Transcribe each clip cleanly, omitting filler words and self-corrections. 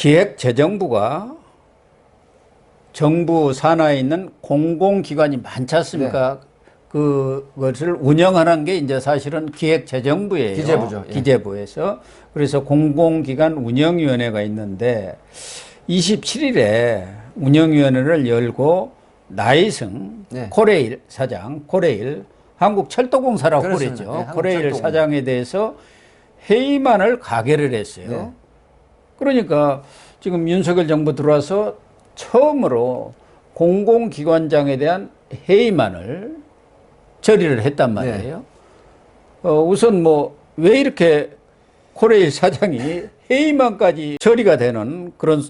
기획재정부가 정부 산하에 있는 공공기관이 많지 않습니까? 네. 그것을 운영하는 게 이제 사실은 기획재정부예요. 기재부죠. 예. 기재부에서. 그래서 공공기관 운영위원회가 있는데 27일에 운영위원회를 열고 나이승 네. 코레일 사장, 코레일 한국철도공사라고 그렇습니다. 그러죠. 네, 코레일 사장에 대해서 회의만을 가결을 했어요. 네. 그러니까 지금 윤석열 정부 들어와서 처음으로 공공기관장에 대한 회의만을 처리를 했단 말이에요. 네. 우선 뭐 왜 이렇게 코레일 사장이 회의만까지 처리가 되는 그런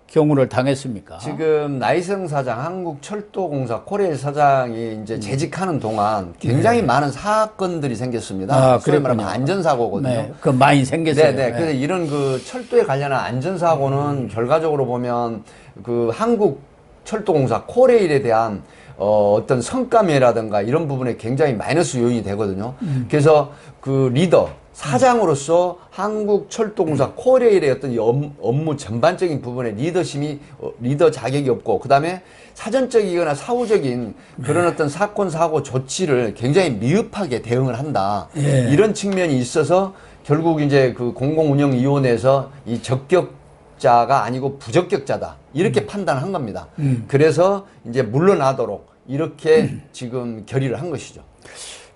경우를 당했습니까? 지금 나이승 사장, 한국철도공사 코레일 사장이 이제 재직하는 동안 굉장히 많은 사건들이 생겼습니다. 소위 말하면 안전사고거든요. 네, 그 많이 생겼어요. 네. 그래서 이런 그 철도에 관련한 안전사고는 결과적으로 보면 그 한국철도공사 코레일에 대한 어떤 성과매라든가 이런 부분에 굉장히 마이너스 요인이 되거든요. 그래서 그 리더, 사장으로서 한국철도공사 코레일의 어떤 업무 전반적인 부분에 리더 자격이 없고, 그 다음에 사전적이거나 사후적인 그런 어떤 사건, 사고 조치를 굉장히 미흡하게 대응을 한다. 예. 이런 측면이 있어서 결국 이제 그 공공운영위원회에서 이 적격자가 아니고 부적격자다. 이렇게 판단한 겁니다. 그래서 이제 물러나도록 이렇게 지금 결의를 한 것이죠.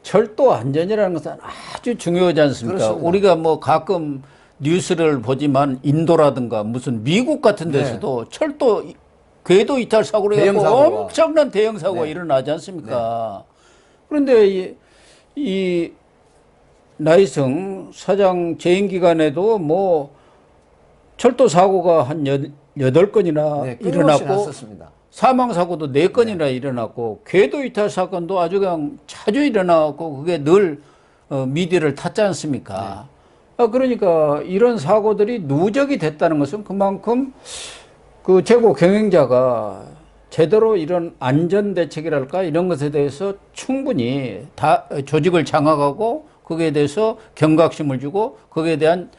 철도 안전이라는 것은 아주 중요하지 않습니까? 그렇습니다. 우리가 뭐 가끔 뉴스를 보지만 인도라든가 무슨 미국 같은 데서도 철도 궤도 이탈 사고로 해서 엄청난 대형 사고가 일어나지 않습니까? 그런데 이 나이승 사장 재임 기간에도 뭐 철도 사고가 한 8건이나 일어났고 났었습니다. 사망사고도 4건이나 일어났고 궤도 이탈 사건도 아주 그냥 자주 일어나고 그게 늘 미디어를 탔지 않습니까? 그러니까 이런 사고들이 누적이 됐다는 것은 그만큼 그 최고 경영자가 제대로 이런 안전대책이랄까 이런 것에 대해서 충분히 다 조직을 장악하고 거기에 대해서 경각심을 주고 거기에 대한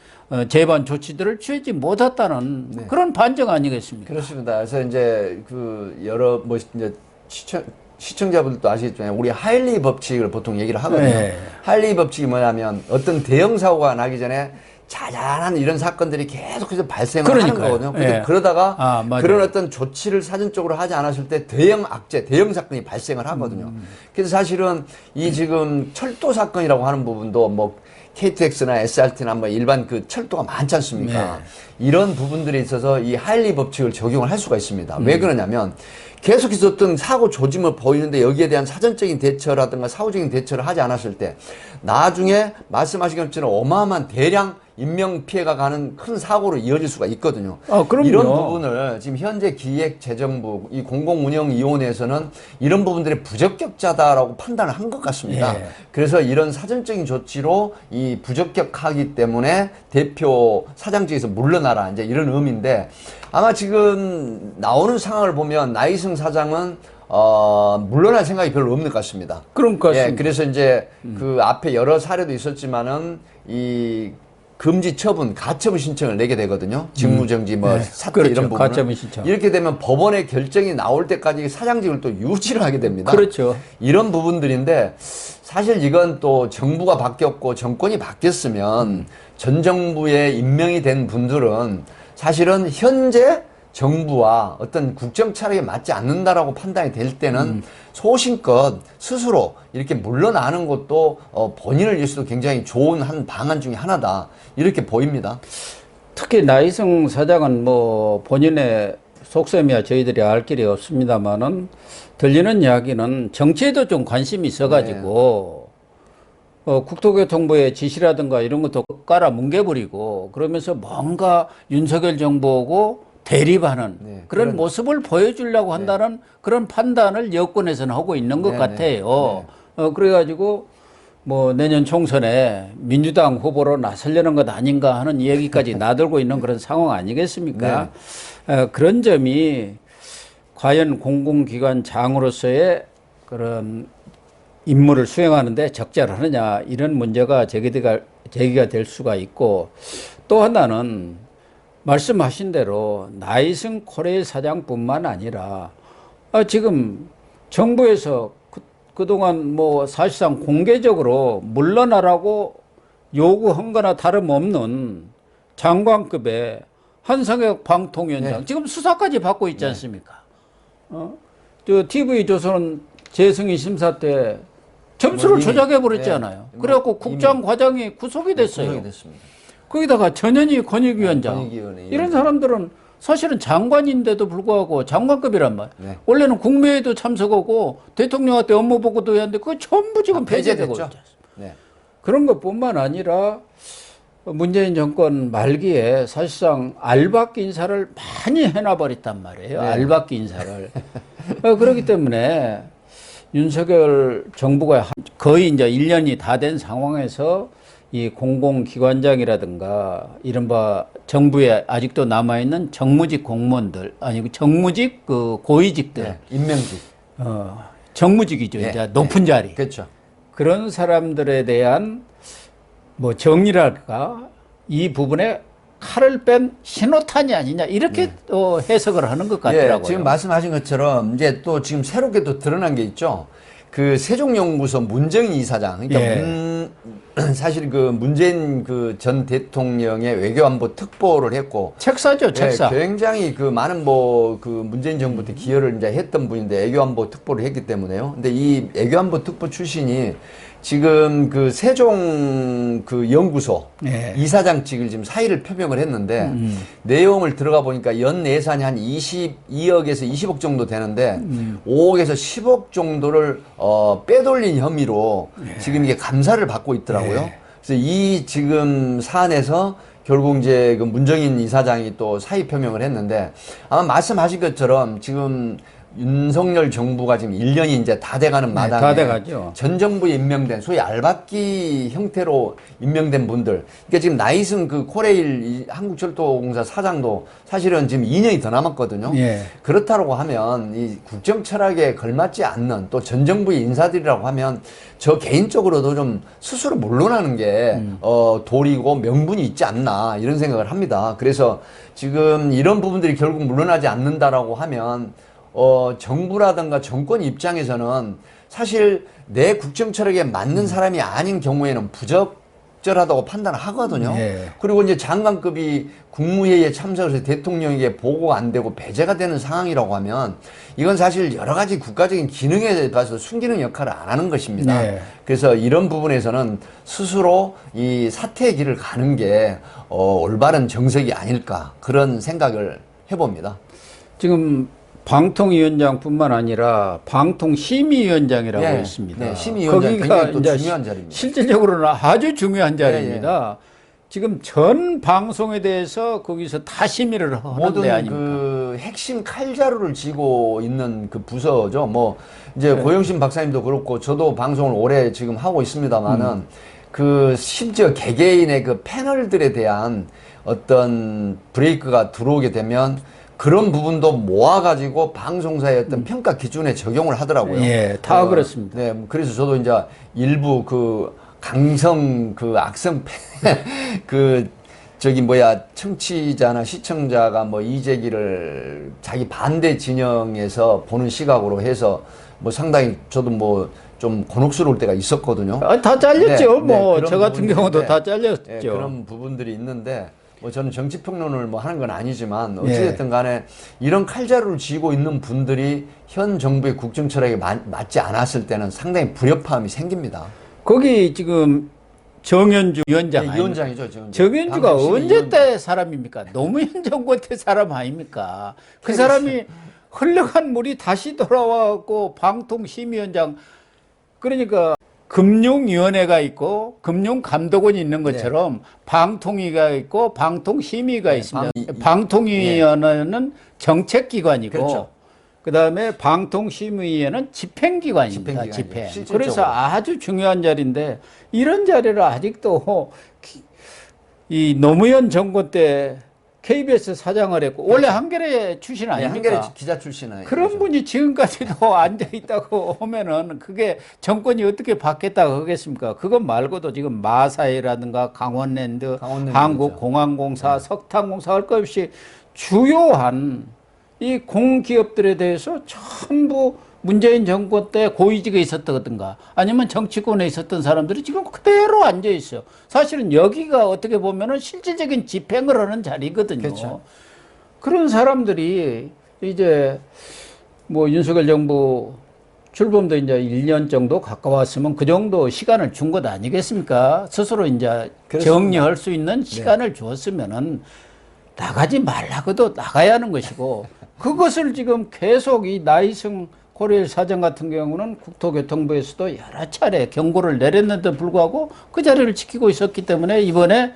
재반 조치들을 취하지 못했다는 그런 반증 아니겠습니까? 그렇습니다. 그래서 이제 그 여러 뭐 이제 시청자분들도 아시겠지만 우리 하일리 법칙을 보통 얘기를 하거든요. 네. 하일리 법칙이 뭐냐면 어떤 대형 사고가 나기 전에 자잘한 이런 사건들이 계속해서 발생을 하는 거거든요. 네. 그러다가 그런 어떤 조치를 사전적으로 하지 않았을 때 대형 악재, 대형 사건이 발생을 하거든요. 그래서 사실은 이 지금 철도 사건이라고 하는 부분도 뭐 KTX나 SRT나 뭐 일반 그 철도가 많지 않습니까? 이런 부분들에 있어서 이 하일리 법칙을 적용을 할 수가 있습니다. 왜 그러냐면 계속해서 어떤 사고 조짐을 보이는데 여기에 대한 사전적인 대처라든가 사후적인 대처를 하지 않았을 때 나중에 말씀하신 것처럼 어마어마한 대량 인명피해가 가는 큰 사고로 이어질 수가 있거든요. 이런 부분을 지금 현재 기획재정부 이 공공운영위원회에서는 이런 부분들이 부적격자다라고 판단을 한 것 같습니다. 그래서 이런 사전적인 조치로 이 부적격하기 때문에 대표 사장직에서 물러나라 이제 이런 의미인데 아마 지금 나오는 상황을 보면 나이승 사장은 물러날 생각이 별로 없는 것 같습니다. 그런 것 같습니다. 그래서 이제 그 앞에 여러 사례도 있었지만은 이 금지 처분, 가처분 신청을 내게 되거든요. 직무정지, 뭐 사퇴 이런 부분. 가처분 신청. 이렇게 되면 법원의 결정이 나올 때까지 사장직을 또 유지를 하게 됩니다. 그렇죠. 이런 부분들인데 사실 이건 또 정부가 바뀌었고 정권이 바뀌었으면 전 정부에 임명이 된 분들은 사실은 현재 정부와 어떤 국정 철학에 맞지 않는다라고 판단이 될 때는 소신껏 스스로 이렇게 물러나는 것도 본인을 위해서도 굉장히 좋은 한 방안 중에 하나다 이렇게 보입니다. 특히 나이승 사장은 뭐 본인의 속셈이야 저희들이 알 길이 없습니다만은 들리는 이야기는 정치에도 좀 관심이 있어가지고 국토교통부의 지시라든가 이런 것도 깔아 뭉개버리고 그러면서 뭔가 윤석열 정부하고 대립하는 그런 모습을 보여주려고 한다는 그런 판단을 여권에서는 하고 있는 것 같아요. 그래가지고 뭐 내년 총선에 민주당 후보로 나서려는 것 아닌가 하는 얘기까지 나들고 있는 그런 상황 아니겠습니까? 그런 점이 과연 공공기관장으로서의 그런 임무를 수행하는데 적절하느냐 이런 문제가 제기가 될 수가 있고 또 하나는 말씀하신 대로 나이슨 코레일 사장뿐만 아니라 지금 정부에서 그동안 뭐 사실상 공개적으로 물러나라고 요구한 거나 다름없는 장관급의 한상혁 방통위원장 네. 지금 수사까지 받고 있지 않습니까? 저 TV조선 재승인 심사 때 점수를 조작해 버렸잖아요. 네. 그래갖고 국장과장이 구속이 됐어요. 구속이 됐습니다. 거기다가 전현희 권익위원장 권익위원회 이런 사람들은 사실은 장관인데도 불구하고 장관급이란 말이에요. 네. 원래는 국무회의도 참석하고 대통령한테 업무 보고도 해야 하는데 그거 전부 지금 폐지되고 있지 않습니까? 네. 그런 것뿐만 아니라 문재인 정권 말기에 사실상 알박기 인사를 많이 해놔버렸단 말이에요. 네. 알박기 인사를. 그렇기 때문에 윤석열 정부가 거의 이제 1년이 다 된 상황에서 이 공공기관장이라든가 이른바 정부에 아직도 남아있는 정무직 공무원들, 아니 정무직 그 고위직들. 네. 임명직. 정무직이죠. 네. 이제 높은 자리. 그렇죠. 그런 사람들에 대한 뭐 정의랄까 이 부분에 칼을 뺀 신호탄이 아니냐 이렇게 해석을 하는 것 같더라고요. 예, 지금 말씀하신 것처럼 이제 또 지금 새롭게 또 드러난 게 있죠. 그 세종연구소 문정인 이사장. 그러니까 사실 그 문재인 그 전 대통령의 외교안보 특보를 했고 책사죠, 책사. 예, 굉장히 그 많은 뭐 그 문재인 정부 때 기여를 이제 했던 분인데 외교안보 특보를 했기 때문에요. 근데 이 외교안보 특보 출신이 지금 그 세종 그 연구소 이사장직을 지금 사의를 표명을 했는데 내용을 들어가 보니까 연 예산이 한 22억에서 20억 정도 되는데 5억에서 10억 정도를 빼돌린 혐의로 지금 이게 감사를 받고 있더라고요. 그래서 이 지금 사안에서 결국 이제 그 문정인 이사장이 또 사의 표명을 했는데 아마 말씀하신 것처럼 지금 윤석열 정부가 지금 1년이 이제 다 돼가는 마당에 다 돼가죠. 전 정부에 임명된 소위 알박기 형태로 임명된 분들, 그러니까 지금 나이슨 그 코레일 한국철도공사 사장도 사실은 지금 2년이 더 남았거든요. 예. 그렇다고 하면 이 국정 철학에 걸맞지 않는 또 전 정부의 인사들이라고 하면 저 개인적으로도 좀 스스로 물러나는 게 도리고 명분이 있지 않나 이런 생각을 합니다. 그래서 지금 이런 부분들이 결국 물러나지 않는다라고 하면 정부라든가 정권 입장에서는 사실 내 국정 철학에 맞는 사람이 아닌 경우에는 부적절하다고 판단을 하거든요. 그리고 이제 장관급이 국무회의에 참석해서 대통령에게 보고가 안 되고 배제가 되는 상황이라고 하면 이건 사실 여러 가지 국가적인 기능에 봐서 숨기는 역할을 안 하는 것입니다. 그래서 이런 부분에서는 스스로 이 사퇴의 길을 가는 게 올바른 정석이 아닐까 그런 생각을 해봅니다. 지금 방통위원장뿐만 아니라 방통심의위원장이라고 네, 있습니다. 네, 심의위원장 굉장히 또 중요한 자리입니다. 실질적으로는 아주 중요한 자리입니다. 지금 전 방송에 대해서 거기서 다 심의를 하는 모든 데 아닙니까? 그 핵심 칼자루를 쥐고 있는 그 부서죠. 뭐 이제 고영신 박사님도 그렇고 저도 방송을 오래 지금 하고 있습니다만은 그 심지어 개개인의 그 패널들에 대한 어떤 브레이크가 들어오게 되면 그런 부분도 모아가지고 방송사의 어떤 평가 기준에 적용을 하더라고요. 예, 다 그렇습니다. 네, 그래서 저도 이제 일부 그 강성 그 악성 그 저기 뭐야 청취자나 시청자가 뭐 이재기를 자기 반대 진영에서 보는 시각으로 해서 뭐 상당히 저도 뭐 좀 곤혹스러울 때가 있었거든요. 다 잘렸죠. 뭐 그런 저 같은 경우도 다 잘렸죠. 네, 그런 부분들이 있는데 뭐 저는 정치 평론을 뭐 하는 건 아니지만 어찌됐든 간에 이런 칼자루를 쥐고 있는 분들이 현 정부의 국정 철학에 맞지 않았을 때는 상당히 불협화음이 생깁니다. 거기 지금 정현주 위원장. 네, 위원장이죠. 정현주가 언제 때 사람입니까? 노무현 정부 때 사람 아닙니까? 그 사람이 흘러간 물이 다시 돌아와갖고 방통심의위원장, 그러니까 금융위원회가 있고 금융감독원이 있는 것처럼 방통위가 있고 방통심의가 있습니다. 방통위원회는 정책기관이고 그렇죠. 그다음에 방통심의회는 집행기관입니다. 집행. 그래서 아주 중요한 자리인데 이런 자리를 아직도 이 노무현 정권 때 KBS 사장을 했고 원래 한겨레 출신 네, 아닙니까? 한겨레 기자 출신이에요. 그런 분이 지금까지도 앉아 있다고 하면은 그게 정권이 어떻게 바뀌었다고 하겠습니까? 그것 말고도 지금 마사이라든가 강원랜드, 한국공항공사, 석탄공사 할 것 없이 주요한 이 공기업들에 대해서 전부 문재인 정권 때 고위직에 있었다든가 아니면 정치권에 있었던 사람들이 지금 그대로 앉아 있어요. 사실은 여기가 어떻게 보면은 실질적인 집행을 하는 자리거든요. 그렇죠. 그런 사람들이 이제 뭐 윤석열 정부 출범도 이제 1년 정도 가까웠으면 그 정도 시간을 준 것 아니겠습니까? 스스로 이제 그렇습니다. 정리할 수 있는 시간을 주었으면은 나가지 말라고도 나가야 하는 것이고 그것을 지금 계속 이 나이승 코레일 사장 같은 경우는 국토교통부에서도 여러 차례 경고를 내렸는데 불구하고 그 자리를 지키고 있었기 때문에 이번에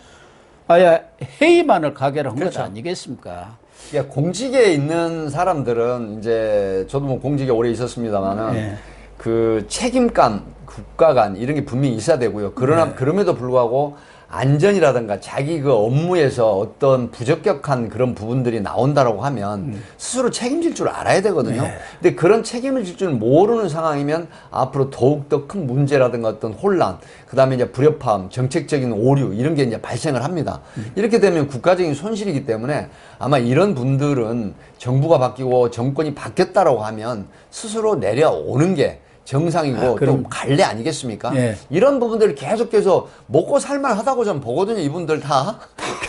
아예 해임안을 가결한 그렇죠. 것 아니겠습니까? 그러니까 공직에 있는 사람들은 이제 저도 뭐 공직에 오래 있었습니다만은 네. 그 책임감, 국가관 이런 게 분명히 있어야 되고요. 그러나 그럼에도 불구하고 안전이라든가 자기 그 업무에서 어떤 부적격한 그런 부분들이 나온다라고 하면 스스로 책임질 줄 알아야 되거든요. 네. 근데 그런 책임을 질 줄 모르는 상황이면 앞으로 더욱더 큰 문제라든가 어떤 혼란, 그 다음에 이제 불협화음, 정책적인 오류 이런 게 이제 발생을 합니다. 이렇게 되면 국가적인 손실이기 때문에 아마 이런 분들은 정부가 바뀌고 정권이 바뀌었다라고 하면 스스로 내려오는 게 정상이고 그럼. 또 관례 아니겠습니까? 예. 이런 부분들을 계속해서 먹고 살만하다고 저는 보거든요. 이분들 다.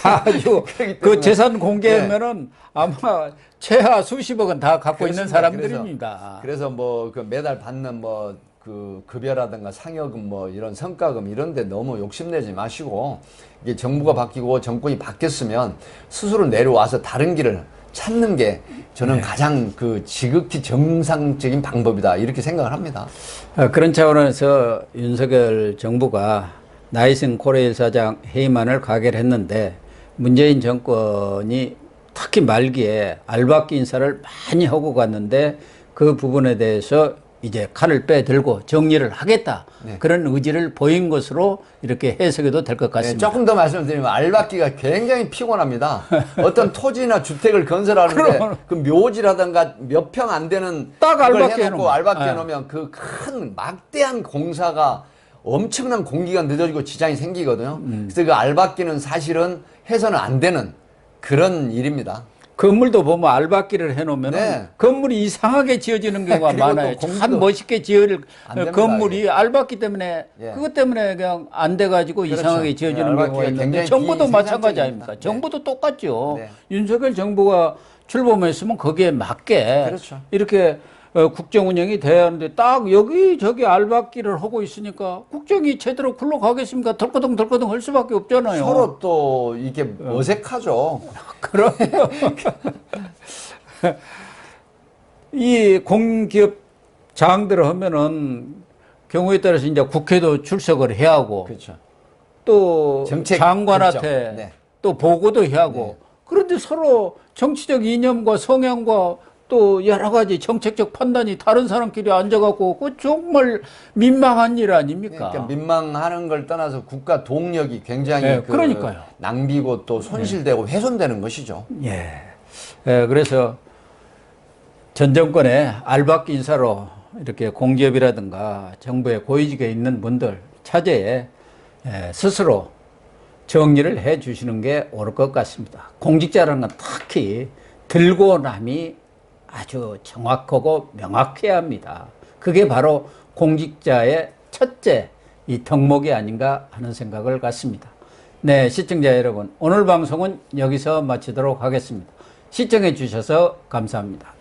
아주 그렇기 그 때문에. 재산 공개하면은 아마 최하 수십억은 다 갖고 있는 그렇습니다. 사람들입니다. 그래서 뭐 그 매달 받는 뭐 그 급여라든가 상여금 뭐 이런 성과금 이런데 너무 욕심내지 마시고 이게 정부가 바뀌고 정권이 바뀌었으면 스스로 내려와서 다른 길을 찾는 게 저는 가장 그 지극히 정상적인 방법이다 이렇게 생각을 합니다. 그런 차원에서 윤석열 정부가 나이승 코레일 사장 해임안을 가결했는데 문재인 정권이 특히 말기에 알박기 인사를 많이 하고 갔는데 그 부분에 대해서 이제 칼을 빼들고 정리를 하겠다. 그런 의지를 보인 것으로 이렇게 해석해도 될 것 같습니다. 조금 더 말씀드리면 알박기가 굉장히 피곤합니다. 어떤 토지나 주택을 건설하는데 그 묘지라든가 몇 평 안 되는 딱 그걸 알박기 해놓고 해놓으면. 알박기 해놓으면 그 큰 막대한 공사가 엄청난 공기가 늦어지고 지장이 생기거든요. 그래서 그 알박기는 사실은 해서는 안 되는 그런 일입니다. 건물도 보면 알박기를 해놓으면 네. 건물이 이상하게 지어지는 경우가 그리고 많아요. 또 공기도 참 멋있게 지을 안 됩니다, 건물이 이게. 알박기 때문에 예. 그것 때문에 그냥 안 돼가지고 그렇죠. 이상하게 지어지는 네, 알박기가 경우가 있는데 굉장히 정부도 마찬가지 비생산적입니다. 아닙니까? 네. 정부도 똑같죠. 네. 윤석열 정부가 출범했으면 거기에 맞게 그렇죠. 이렇게 국정 운영이 돼야 하는데 딱 여기저기 알박기를 하고 있으니까 국정이 제대로 굴러가겠습니까? 덜커덩 할 수밖에 없잖아요. 서로 또 이게 어색하죠. 그럼 이 공기업 장들을 하면은 경우에 따라서 이제 국회도 출석을 해야 하고 그렇죠. 또 정책 장관한테 결정. 네. 또 보고도 해야 하고 그런데 서로 정치적 이념과 성향과 또 여러 가지 정책적 판단이 다른 사람끼리 앉아갖고 그 정말 민망한 일 아닙니까? 그러니까 민망하는 걸 떠나서 국가 동력이 굉장히 네, 그러니까요. 낭비고 또 손실되고 훼손되는 것이죠. 예. 그래서 전 정권의 알박기 인사로 이렇게 공기업이라든가 정부의 고위직에 있는 분들 차제에 스스로 정리를 해 주시는 게 옳을 것 같습니다. 공직자라는 건 특히 들고 남이 아주 정확하고 명확해야 합니다. 그게 바로 공직자의 첫째 이 덕목이 아닌가 하는 생각을 갖습니다. 네, 시청자 여러분, 오늘 방송은 여기서 마치도록 하겠습니다. 시청해 주셔서 감사합니다.